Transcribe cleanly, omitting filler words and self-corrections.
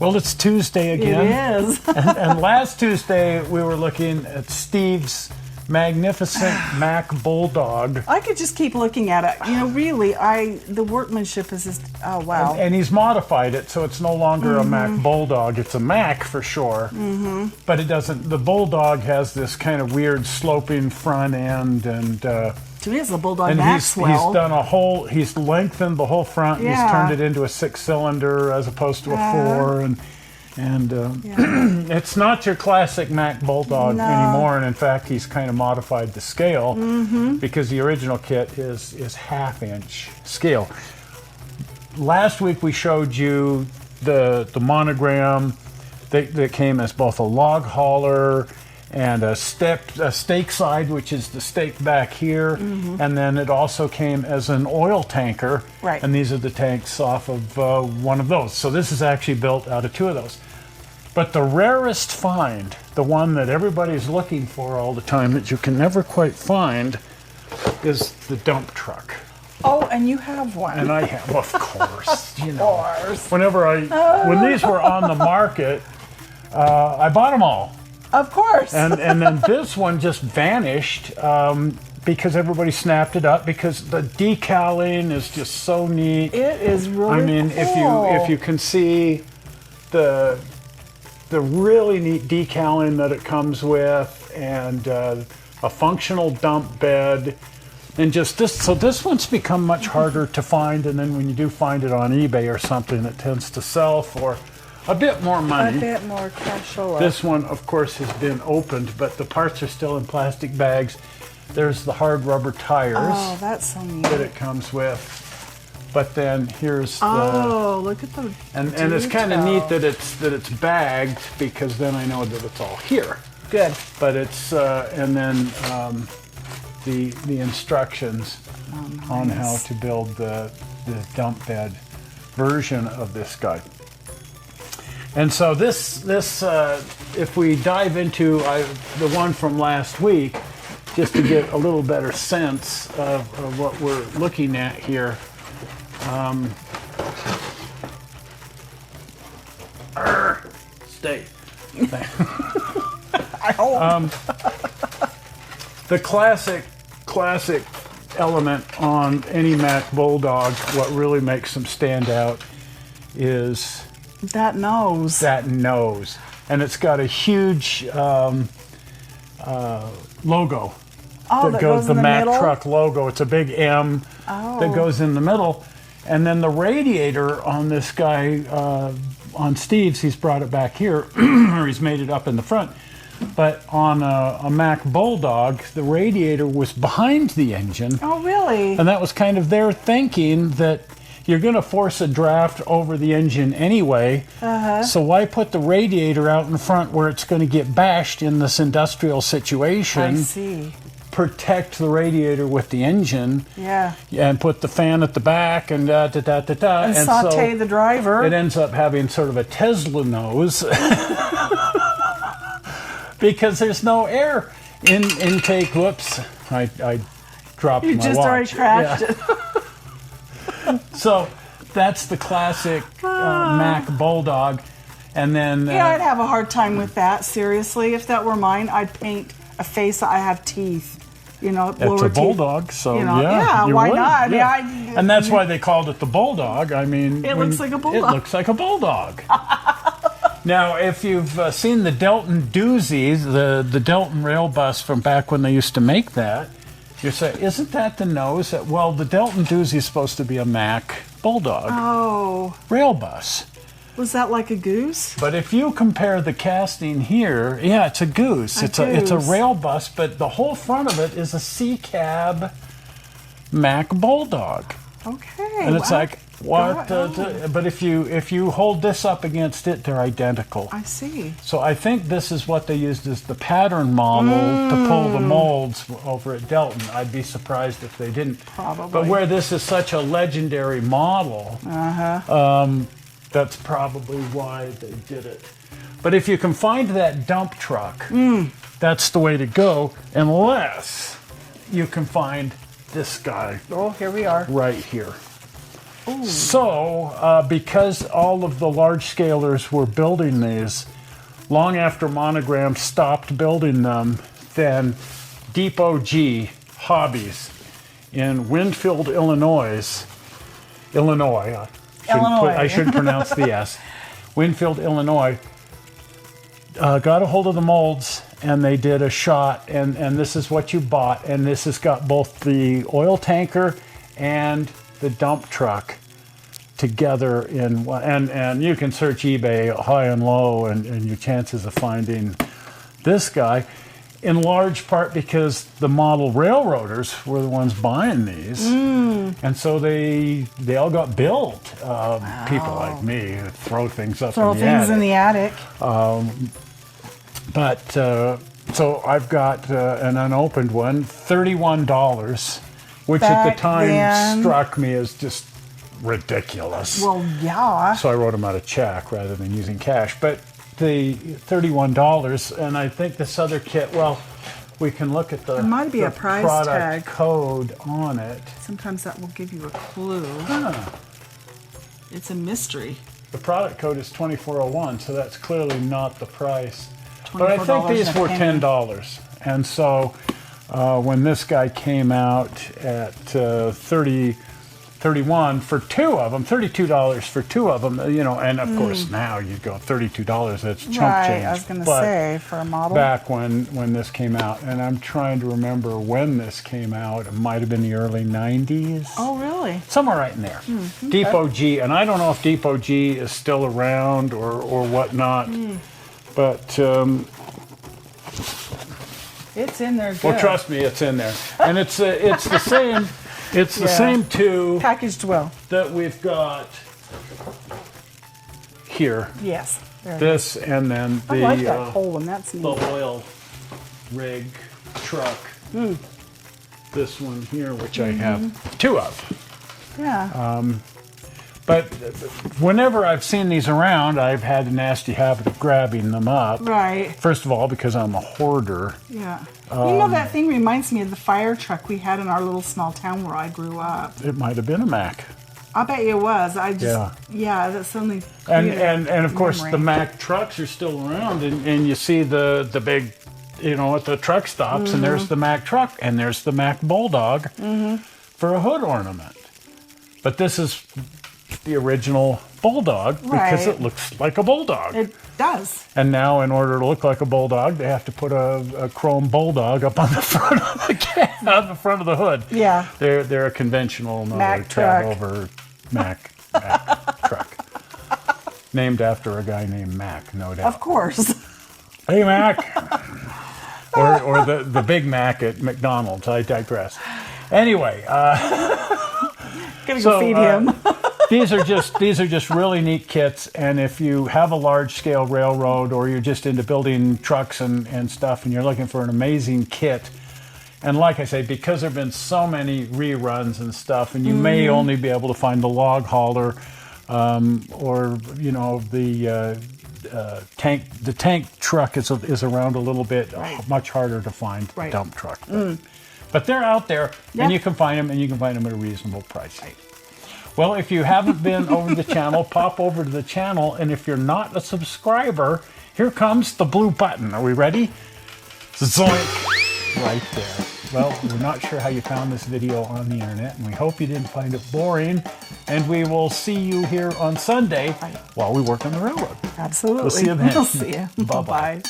Well, it's Tuesday again. It is. and last Tuesday, we were looking at Steve's magnificent Mac Bulldog. I could just keep looking at it. You know, really, the workmanship is just, oh, wow. And he's modified it, so it's no longer a Mac Bulldog. It's a Mac for sure. But it doesn't, the Bulldog has this kind of weird sloping front end, and to me, it's a Bulldog and Maxwell. he's done a whole, he's lengthened the whole front. Yeah. He's turned it into a 6-cylinder as opposed to a 4, and it's not your classic Mac Bulldog anymore. And in fact, he's kind of modified the scale because the original kit is 1/2-inch scale. Last week we showed you the Monogram that came as both a log hauler and a stake side, which is the stake back here, and then it also came as an oil tanker. Right. And these are the tanks off of one of those. So this is actually built out of 2 of those. But the rarest find, the one that everybody's looking for all the time that you can never quite find, is the dump truck. Oh, and you have one. And I have, of course. You know, Of course. When these were on the market, I bought them all. Of course. And then this one just vanished because everybody snapped it up because the decaling is just so neat. It is really I mean, cool. if you can see the really neat decaling that it comes with, and a functional dump bed, and just this. So this one's become much harder to find, and then when you do find it on eBay or something, it tends to sell for a bit more money. A bit more cashola. This one, of course, has been opened, but the parts are still in plastic bags. There's the hard rubber tires Oh, that's so neat. that it comes with. But then here's look at the and it's kind of neat that it's bagged, because then I know that it's all here. Good. But it's and then the instructions on how to build the dump bed version of this guy. And so this if we dive into the one from last week, just to get a little better sense of what we're looking at here. Stay. I hope. The classic element on any Mac Bulldog, what really makes them stand out is that nose. that nose. And it's got a huge logo. That goes the in the Mack middle? truck logo. It's a big M that goes in the middle. And then the radiator on this guy, on Steve's, he's brought it back here, or he's made it up in the front. But on a Mac Bulldog, the radiator was behind the engine. Oh, really? And that was kind of their thinking, that you're going to force a draft over the engine anyway. So why put the radiator out in front where it's going to get bashed in this industrial situation? I see. Protect the radiator with the engine. Yeah. And put the fan at the back and And saute so the driver. it ends up having sort of a Tesla nose because there's no air intake. Whoops, I dropped You my just watch. already crashed it. So that's the classic Mac Bulldog. And then Yeah, I'd have a hard time with that. Seriously, if that were mine, I'd paint a face. I have teeth. You know, it's lower a teeth. Bulldog, so You know, yeah, you why would, not? yeah. Yeah, And that's why they called it the Bulldog. I mean, It looks like a Bulldog. It looks like a Bulldog. Now, if you've seen the Delton doozies, the Delton rail bus from back when they used to make that, you say, isn't that the nose? Well, the Delton doozy is supposed to be a Mac Bulldog Oh, rail bus. was that like a goose? But if you compare the casting here, yeah, it's a goose. It's a goose. rail bus, but the whole front of it is a C-cab Mac Bulldog. Okay. And it's wow. like, what? God, But if you hold this up against it, they're identical. I see. So I think this is what they used as the pattern model to pull the molds over at Delton. I'd be surprised if they didn't. Probably. But where this is such a legendary model, that's probably why they did it. But if you can find that dump truck, that's the way to go, unless you can find this guy Oh, here we are. right here. So, because all of the large scalers were building these, long after Monogram stopped building them, then Depot G Hobbies in Winfield, Illinois, I shouldn't pronounce the S, Winfield, Illinois, got a hold of the molds and they did a shot, and this is what you bought, and this has got both the oil tanker and the dump truck together in one, and you can search eBay high and low, and your chances of finding this guy, in large part because the model railroaders were the ones buying these, and so they all got built. People like me who throw things up in the attic. So I've got an unopened one, $31, which at the time struck me as just ridiculous. Well, yeah. So I wrote him out a check rather than using cash. But the $31, and I think this other kit, well, we can look at the, there might be a price product tag code on it. Sometimes that will give you a clue. Huh. It's a mystery. The product code is 2401, so that's clearly not the price. But I think these were $10. And so when this guy came out at $31 for two of them, $32 for two of them, you know, and of course now you'd go $32, that's chump change. I was going to say, for a model. Back when this came out, and I'm trying to remember when this came out, it might have been the early 90s. Oh, really? Somewhere right in there. Okay. Depot G, and I don't know if Depot G is still around or whatnot, but... it's in there good. Well, trust me, it's in there. And it's the same... It's the same two packaged well that we've got here. Yes. This and then the I like that whole one. That's neat. The oil rig truck. This one here, which I have two of. Yeah. But whenever I've seen these around, I've had a nasty habit of grabbing them up. Right. First of all, because I'm a hoarder. Yeah. You know, that thing reminds me of the fire truck we had in our little small town where I grew up. It might have been a Mack. I bet you it was. That's suddenly. And of course, the Mack trucks are still around, and you see the big, you know, at the truck stops, and there's the Mack truck, and there's the Mac Bulldog for a hood ornament. But this is the original Bulldog because it looks like a Bulldog. It does. And now, in order to look like a Bulldog, they have to put a chrome Bulldog up on the front of the on the front of the hood. Yeah. They're a conventional Mack travel-over Mack truck, named after a guy named Mack, no doubt. Of course. Hey, Mac. or the Big Mac at McDonald's. I digress. Anyway, Gonna go feed him. These are just really neat kits, and if you have a large scale railroad or you're just into building trucks and stuff, and you're looking for an amazing kit, and like I say, because there have been so many reruns and stuff, and you may only be able to find the log hauler, or you know the tank. The tank truck is around a little bit, much harder to find. The dump truck, but they're out there, and you can find them, and you can find them at a reasonable price. Well, if you haven't been over to the channel, pop over to the channel, and if you're not a subscriber, here comes the blue button. Are we ready? Zoink! Right there. Well, we're not sure how you found this video on the internet, and we hope you didn't find it boring, and we will see you here on Sunday while we work on the railroad. Absolutely. We'll see you then. We'll see you. Bye-bye. Bye-bye.